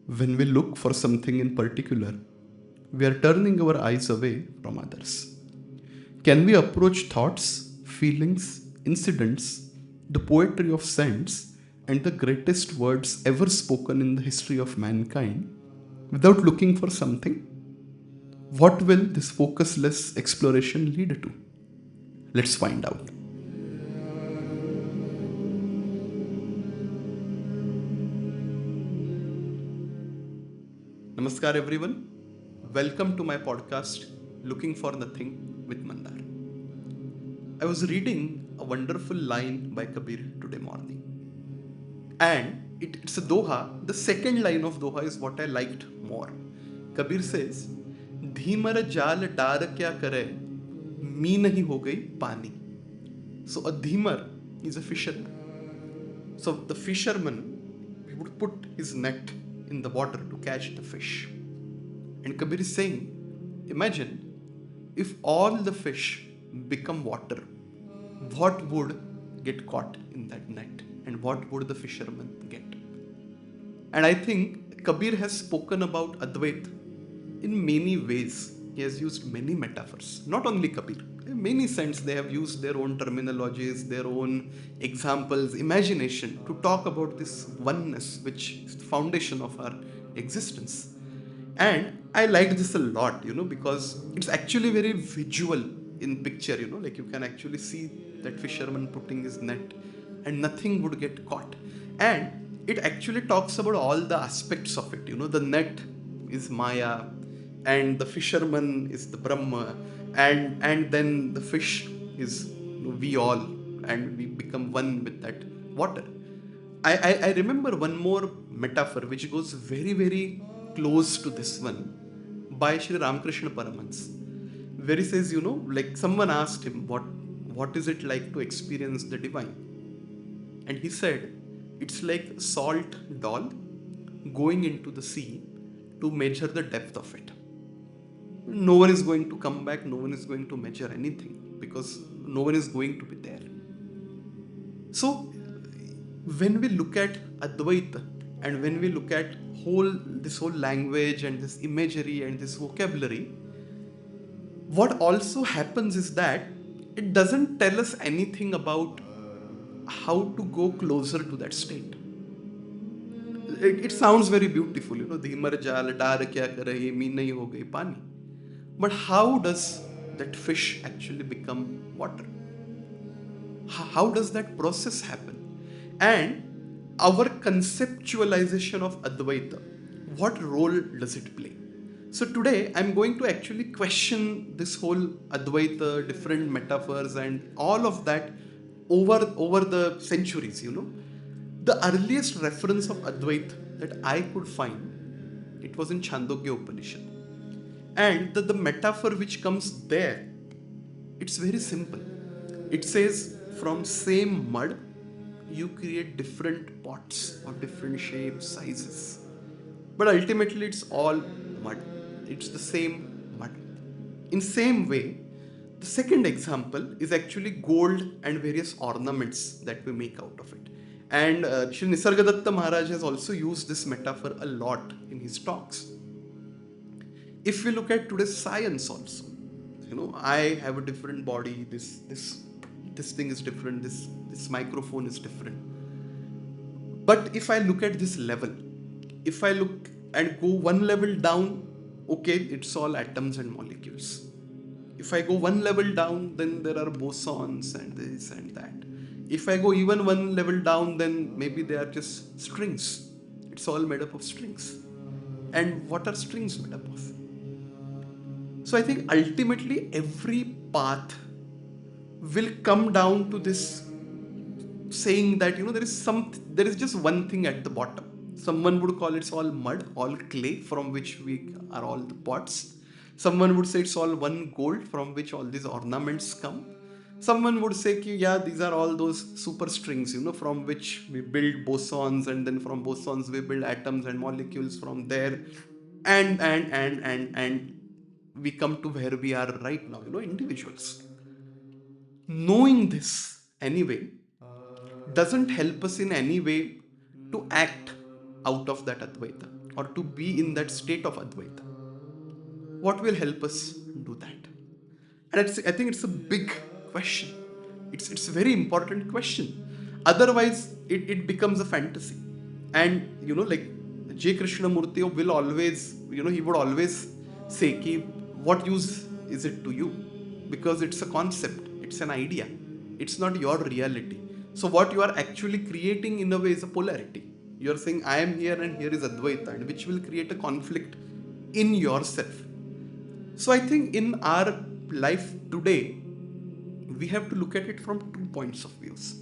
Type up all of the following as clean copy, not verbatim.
When we look for something in particular, we are turning our eyes away from others. Can we approach thoughts, feelings, incidents, the poetry of sense, and the greatest words ever spoken in the history of mankind without looking for something? What will this focusless exploration lead to? Let's find out. Namaskar, everyone. Welcome to my podcast, Looking for Nothing with Mandar. I was reading a wonderful line by Kabir today morning. And it's a Doha. The second line of Doha is what I liked more. Kabir says, Dhimar जाल डार क्या करे मी नहीं हो गई पानी. So a dhimer is a fisherman. So the fisherman would put his net in the water to catch the fish. And Kabir is saying, imagine if all the fish become water, what would get caught in that net and what would the fisherman get? And I think Kabir has spoken about Advait in many ways. He has used many metaphors, not only Kabir. In many sense, they have used their own terminologies, their own examples, imagination to talk about this oneness, which is the foundation of our existence. And I liked this a lot, because it's actually very visual in picture, like you can actually see that fisherman putting his net and nothing would get caught. And it actually talks about all the aspects of it, the net is Maya and the fisherman is the Brahma and then the fish is we all and we become one with that water. I remember one more metaphor which goes very, very close to this one by Sri Ramakrishna Paramans, where he says, like someone asked him, what is it like to experience the divine? And he said, it's like salt doll going into the sea to measure the depth of it. No one is going to come back, no one is going to measure anything because no one is going to be there. So when we look at Advaita and when we look at this whole language and this imagery and this vocabulary, what also happens is that it doesn't tell us anything about how to go closer to that state. It sounds very beautiful, Dhimar जाल डार क्या करे मी नहीं हो गई पानी. But how does that fish actually become water? How does that process happen? And our conceptualization of Advaita, what role does it play? So today I'm going to actually question this whole Advaita, different metaphors and all of that over the centuries, The earliest reference of Advaita that I could find, it was in Chandogya Upanishad. And the metaphor which comes there, it's very simple. It says, from same mud, you create different pots of different shapes, sizes. But ultimately, it's all mud. It's the same mud. In same way, the second example is actually gold and various ornaments that we make out of it. And Shri Nisargadatta Maharaj has also used this metaphor a lot in his talks. If we look at today's science also, I have a different body, this thing is different, this microphone is different. But if I look at this level, if I look and go one level down, okay, it's all atoms and molecules. If I go one level down, then there are bosons and this and that. If I go even one level down, then maybe they are just strings. It's all made up of strings. And what are strings made up of? So I think ultimately every path will come down to this saying that, there is just one thing at the bottom. Someone would call it's all mud, all clay from which we are all the pots. Someone would say it's all one gold from which all these ornaments come. Someone would say, these are all those super strings, from which we build bosons and then from bosons we build atoms and molecules from there. And we come to where we are right now, individuals. Knowing this anyway doesn't help us in any way to act out of that Advaita. or to be in that state of Advaita? What will help us do that? And I think it's a big question. It's a very important question. Otherwise, it becomes a fantasy. And like J. Krishnamurti will always, he would always say, ki, what use is it to you? Because it's a concept, it's an idea, it's not your reality. So what you are actually creating in a way is a polarity. You're saying, I am here and here is Advaita, and which will create a conflict in yourself. So I think in our life today, we have to look at it from 2 points of views.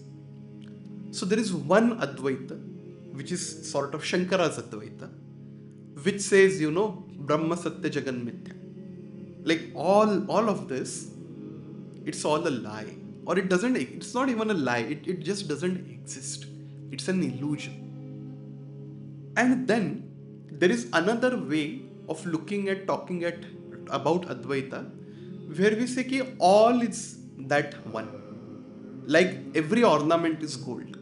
So there is one Advaita, which is sort of Shankara's Advaita, which says, Brahma Satya Jagan Mithya. Like all of this, it's all a lie. Or it's not even a lie, it just doesn't exist. It's an illusion. And then there is another way of looking at, talking about Advaita, where we say that all is that one. Like every ornament is gold.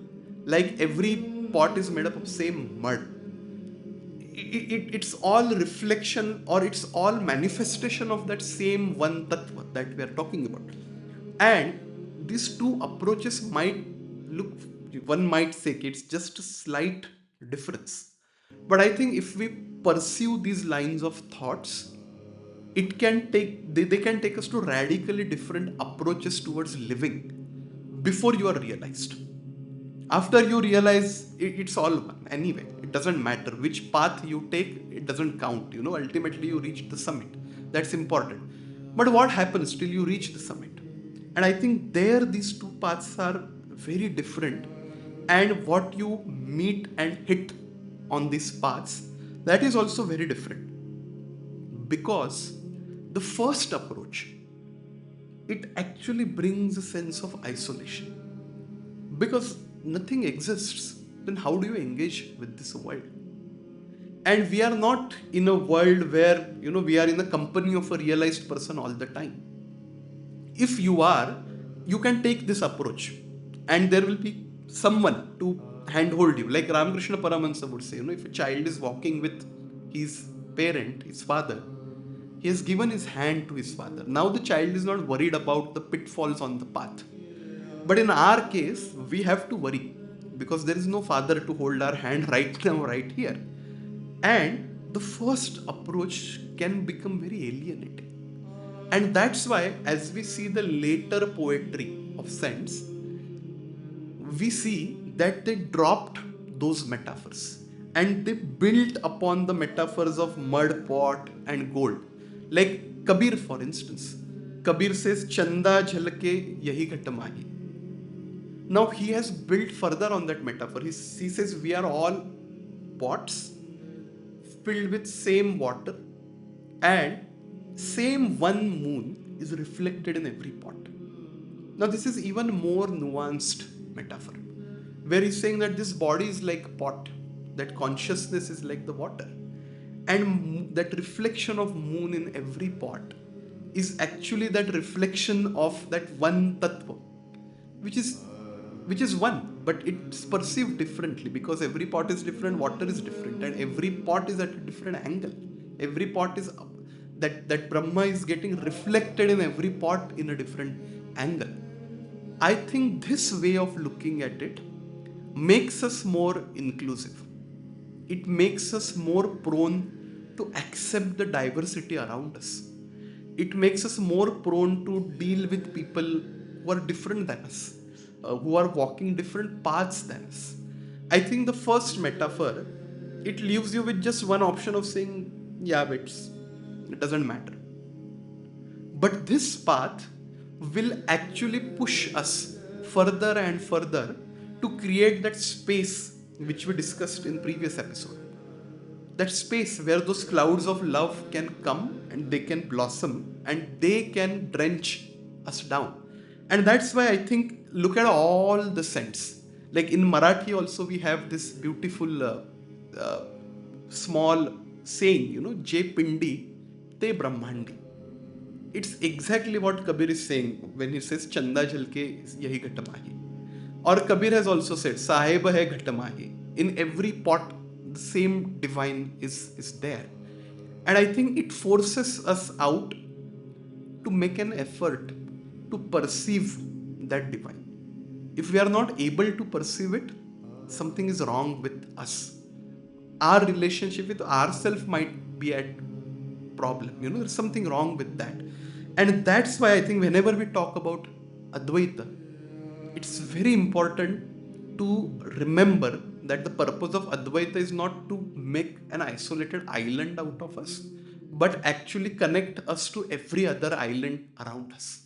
Like every pot is made up of same mud. It's all reflection, or it's all manifestation of that same one tattva that we are talking about. And these two approaches one might say it's just a slight difference. But I think if we pursue these lines of thoughts, they can take us to radically different approaches towards living before you are realized. After you realize, it's all one. Anyway, it doesn't matter which path you take, it doesn't count. Ultimately you reach the summit. That's important. But what happens till you reach the summit? And I think these two paths are very different. And what you meet and hit on these paths, that is also very different. Because the first approach, it actually brings a sense of isolation. Because nothing exists, then how do you engage with this world? And we are not in a world where, we are in the company of a realized person all the time. If you are, you can take this approach and there will be someone to handhold you. Like Ramakrishna Paramahansa would say, if a child is walking with his parent, his father, he has given his hand to his father. Now the child is not worried about the pitfalls on the path. But in our case, we have to worry because there is no father to hold our hand right now, right here. And the first approach can become very alienating. And that's why, as we see the later poetry of saints, we see that they dropped those metaphors and they built upon the metaphors of mud pot and gold. Like Kabir, for instance. Kabir says, Chanda jhalke yahi ghat mahi. Now he has built further on that metaphor. He says we are all pots filled with same water, and same one moon is reflected in every pot. Now this is even more nuanced metaphor, where he's saying that this body is like pot, that consciousness is like the water, and that reflection of moon in every pot is actually that reflection of that one tattva, which is one, but it's perceived differently because every pot is different, water is different, and every pot is at a different angle. Every pot is that Brahma is getting reflected in every pot in a different angle. I think this way of looking at it makes us more inclusive. It makes us more prone to accept the diversity around us. It makes us more prone to deal with people who are different than us, who are walking different paths than us. I think the first metaphor, it leaves you with just one option of saying, yeah, but it doesn't matter. But this path will actually push us further and further to create that space which we discussed in previous episode. That space where those clouds of love can come and they can blossom and they can drench us down. And that's why I think, look at all the scents. Like in Marathi also we have this beautiful small saying, Je Pindi, Te Brahmandi. It's exactly what Kabir is saying when he says, Chanda jhalke yahi ghat mahi. Or Kabir has also said, Sahib hai ghat mahi. In every pot the same divine is there. And I think it forces us out to make an effort to perceive that divine. If we are not able to perceive it, something is wrong with us. Our relationship with ourself might be at problem. There's something wrong with that. And that's why I think whenever we talk about Advaita, it's very important to remember that the purpose of Advaita is not to make an isolated island out of us, but actually connect us to every other island around us.